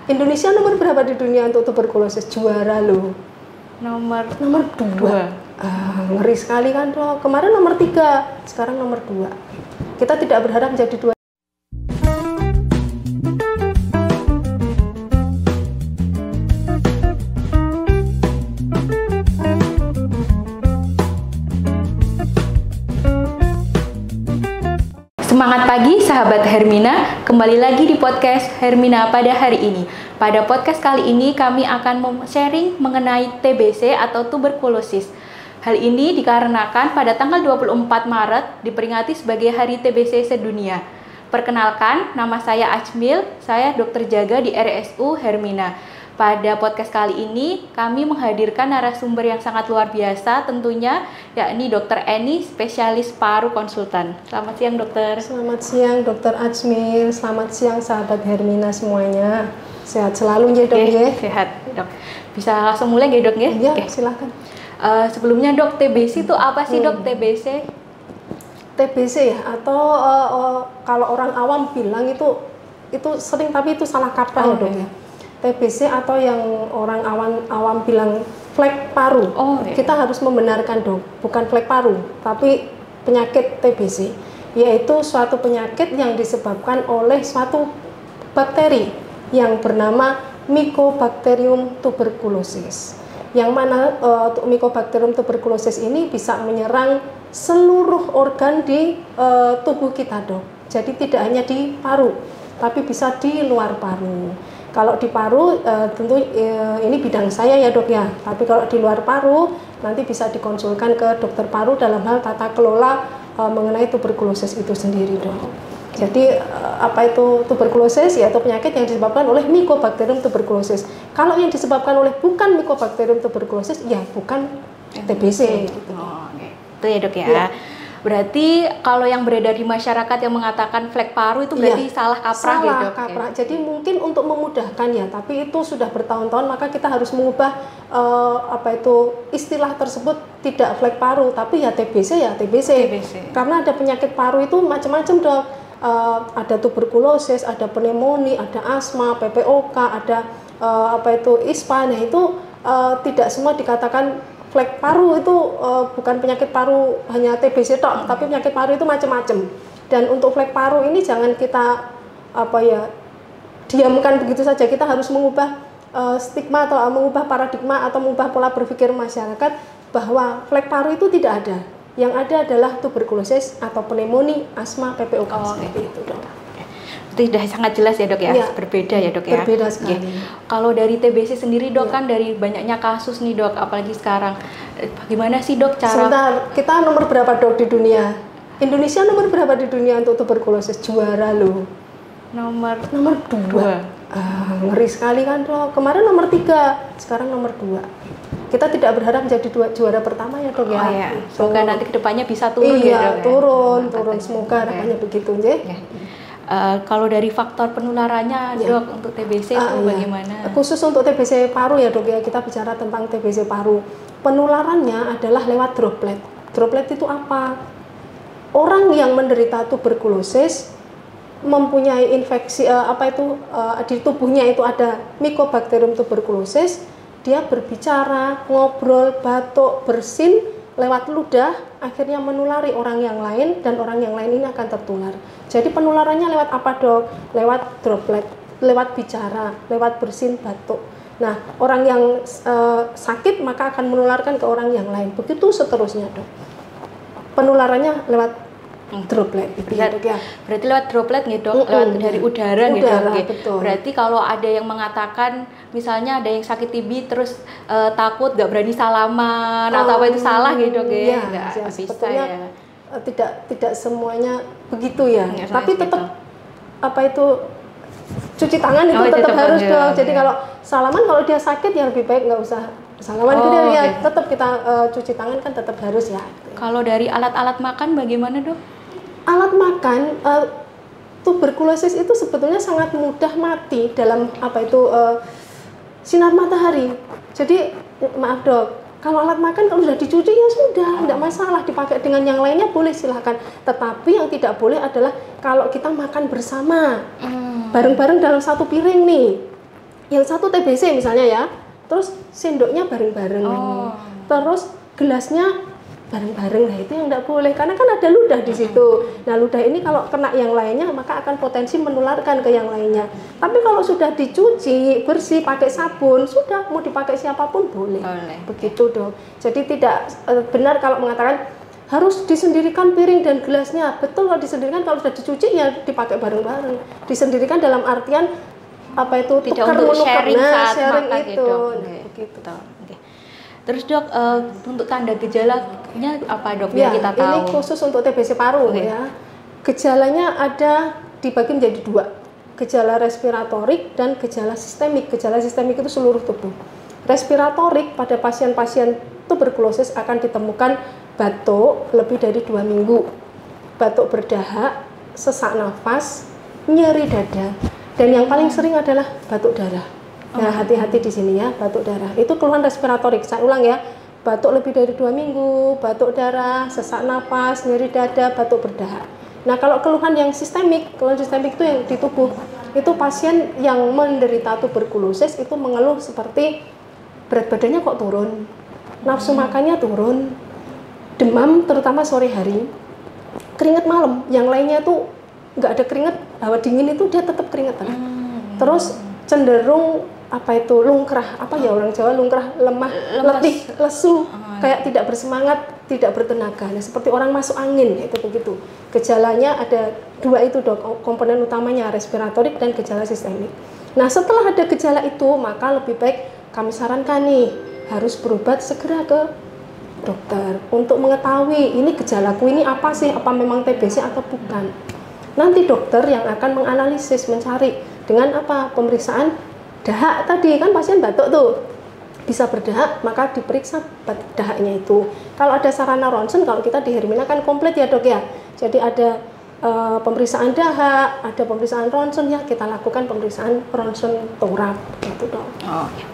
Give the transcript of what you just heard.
Indonesia nomor berapa di dunia untuk tuberkulosis? Juara loh. Nomor 2. Ngeri sekali kan dok. Kemarin nomor 3, sekarang nomor 2. Kita tidak berharap menjadi 2. Semangat pagi sahabat Hermina, kembali lagi di podcast Hermina pada hari ini. Pada podcast kali ini kami akan sharing mengenai TBC atau tuberkulosis. Hal ini dikarenakan pada tanggal 24 Maret diperingati sebagai Hari TBC Sedunia. Perkenalkan, nama saya Ajmil, saya dokter jaga di RSU Hermina. Pada podcast kali ini, kami menghadirkan narasumber yang sangat luar biasa tentunya, yakni Dr. Eni, spesialis paru konsultan. Selamat siang, dokter. Selamat siang, Dr. Ajmil. Selamat siang, sahabat Hermina semuanya. Sehat selalu ya, dok ya? Sehat, dok. Bisa langsung mulai ya, dok ya? Iya, silakan. Sebelumnya, dok, TBC itu apa sih, dok, TBC? TBC ya, atau kalau orang awam bilang itu sering, tapi itu salah kaprah ya, dok ya. TBC atau yang orang awam bilang flek paru. Kita harus membenarkan dok, bukan flek paru, tapi penyakit TBC, yaitu suatu penyakit yang disebabkan oleh suatu bakteri yang bernama Mycobacterium tuberculosis. Yang mana Mycobacterium tuberculosis ini bisa menyerang seluruh organ di tubuh kita dok. Jadi tidak hanya di paru, tapi bisa di luar paru. Kalau di paru tentu ini bidang saya ya dok ya, tapi kalau di luar paru nanti bisa dikonsulkan ke dokter paru dalam hal tata kelola mengenai tuberkulosis itu sendiri dok. Jadi apa itu tuberkulosis? Yaitu penyakit yang disebabkan oleh Mycobacterium tuberculosis. Kalau yang disebabkan oleh bukan Mycobacterium tuberculosis, ya bukan TBC. Gitu. Itu ya dok ya. Berarti kalau yang beredar di masyarakat yang mengatakan flek paru itu berarti salah kaprah ya dok? Kaprah. Jadi mungkin untuk memudahkan ya, tapi itu sudah bertahun-tahun, maka kita harus mengubah istilah tersebut tidak flek paru, tapi ya TBC ya TBC. Karena ada penyakit paru itu macam-macam dok. Ada tuberkulosis, ada pneumonia, ada asma, PPOK, ada ISPA. Nah itu tidak semua dikatakan flek paru itu bukan penyakit paru hanya TBC tok, tapi penyakit paru itu macam-macam. Dan untuk flek paru ini jangan kita diamkan begitu saja. Kita harus mengubah stigma atau mengubah paradigma atau mengubah pola berpikir masyarakat bahwa flek paru itu tidak ada. Yang ada adalah tuberkulosis atau pneumonia, asma, PPOK seperti itu dok. Sudah sangat jelas ya dok ya, berbeda ya dok ya. Berbeda sekali. Kalau dari TBC sendiri dok kan dari banyaknya kasus nih dok, apalagi sekarang, bagaimana sih dok cara? Sebentar, kita nomor berapa dok di dunia? Indonesia nomor berapa di dunia untuk tuberkulosis? Juara loh. Nomor 2. Ngeri sekali kan dok. Kemarin nomor 3, sekarang nomor 2. Kita tidak berharap menjadi juara pertama ya dok ya. Semoga nanti kedepannya bisa turun ya dok. Turun. Semoga harapannya begitu ya. Kalau dari faktor penularannya dok untuk TBC itu bagaimana? Khusus untuk TBC paru ya dok ya, kita bicara tentang TBC paru. Penularannya adalah lewat droplet. Droplet itu apa? Orang yang menderita tuberkulosis mempunyai infeksi di tubuhnya itu ada Mycobacterium tuberculosis, dia berbicara, ngobrol, batuk, bersin lewat ludah, akhirnya menulari orang yang lain, dan orang yang lain ini akan tertular. Jadi penularannya lewat apa dok? Lewat droplet, lewat bicara, lewat bersin, batuk. Nah, orang yang sakit maka akan menularkan ke orang yang lain. Begitu seterusnya dok. Penularannya lewat droplet gitu ya dok ya. Berarti lewat droplet nih dok, lewat dari udara gitu betul. Berarti kalau ada yang mengatakan misalnya ada yang sakit TB terus takut gak berani salaman atau apa itu salah gitu dok ya? Nggak bisa ya. Tidak semuanya begitu ya. Tapi tetap cuci tangan itu tetap harus dok. Jadi kalau salaman, kalau dia sakit ya lebih baik nggak usah salaman gitu ya. Tetap kita cuci tangan kan tetap harus ya. Kalau dari alat-alat makan bagaimana dok? Alat makan, tuberkulosis itu sebetulnya sangat mudah mati dalam sinar matahari. Jadi maaf dok, kalau alat makan kalau sudah dicuci ya sudah, tidak masalah, dipakai dengan yang lainnya boleh silahkan. Tetapi yang tidak boleh adalah kalau kita makan bersama, bareng-bareng dalam satu piring nih. yang satu TBC misalnya ya, terus sendoknya bareng-bareng, terus gelasnya bareng-bareng, nah itu yang tidak boleh karena kan ada ludah di situ. Nah ludah ini kalau kena yang lainnya maka akan potensi menularkan ke yang lainnya. Tapi kalau sudah dicuci bersih pakai sabun, sudah mau dipakai siapapun boleh. Begitu dong. Jadi tidak benar kalau mengatakan harus disendirikan piring dan gelasnya. Betul kalau disendirikan, kalau sudah dicuci ya dipakai bareng-bareng. Disendirikan dalam artian apa itu tidak untuk sharing saat sharing makan itu. gitu. Nah, begitu. Terus dok, untuk tanda gejalanya apa dok? Biar kita tahu. Ini khusus untuk TBC paru ya. Gejalanya ada dibagi menjadi 2. Gejala respiratorik dan gejala sistemik. Gejala sistemik itu seluruh tubuh. Respiratorik pada pasien-pasien tuberkulosis akan ditemukan batuk lebih dari 2 minggu. Batuk berdahak, sesak nafas, nyeri dada. Dan yang paling sering adalah batuk darah. Nah, hati-hati di sini ya, batuk darah. Itu keluhan respiratorik. Saya ulang ya. Batuk lebih dari 2 minggu, batuk darah, sesak napas, nyeri dada, batuk berdahak. Nah, kalau keluhan yang sistemik, keluhan sistemik itu yang di tubuh. Itu pasien yang menderita tuberkulosis itu mengeluh seperti berat badannya kok turun, nafsu makannya turun, demam terutama sore hari, keringat malam. Yang lainnya tuh nggak ada keringat, hawa dingin itu dia tetap keringetan. Terus cenderung apa itu lungkrah, apa ya orang Jawa lungkrah, lemah, letih, lesu, kayak tidak bersemangat, tidak bertenaga. Nah, seperti orang masuk angin itu begitu. Gejalanya ada 2 itu dok, komponen utamanya respiratorik dan gejala sistemik. Nah, setelah ada gejala itu maka lebih baik kami sarankan nih harus berobat segera ke dokter untuk mengetahui ini gejalaku ini apa sih, apa memang TBC atau bukan. Nanti dokter yang akan menganalisis, mencari dengan apa pemeriksaan dahak tadi kan pasien batuk tuh bisa berdahak maka diperiksa dahaknya itu. Kalau ada sarana ronsen, kalau kita di Hermina kan komplit ya dok ya. Jadi ada pemeriksaan dahak, ada pemeriksaan ronsen ya kita lakukan pemeriksaan ronsen toraks gitu dok. Oh, ya.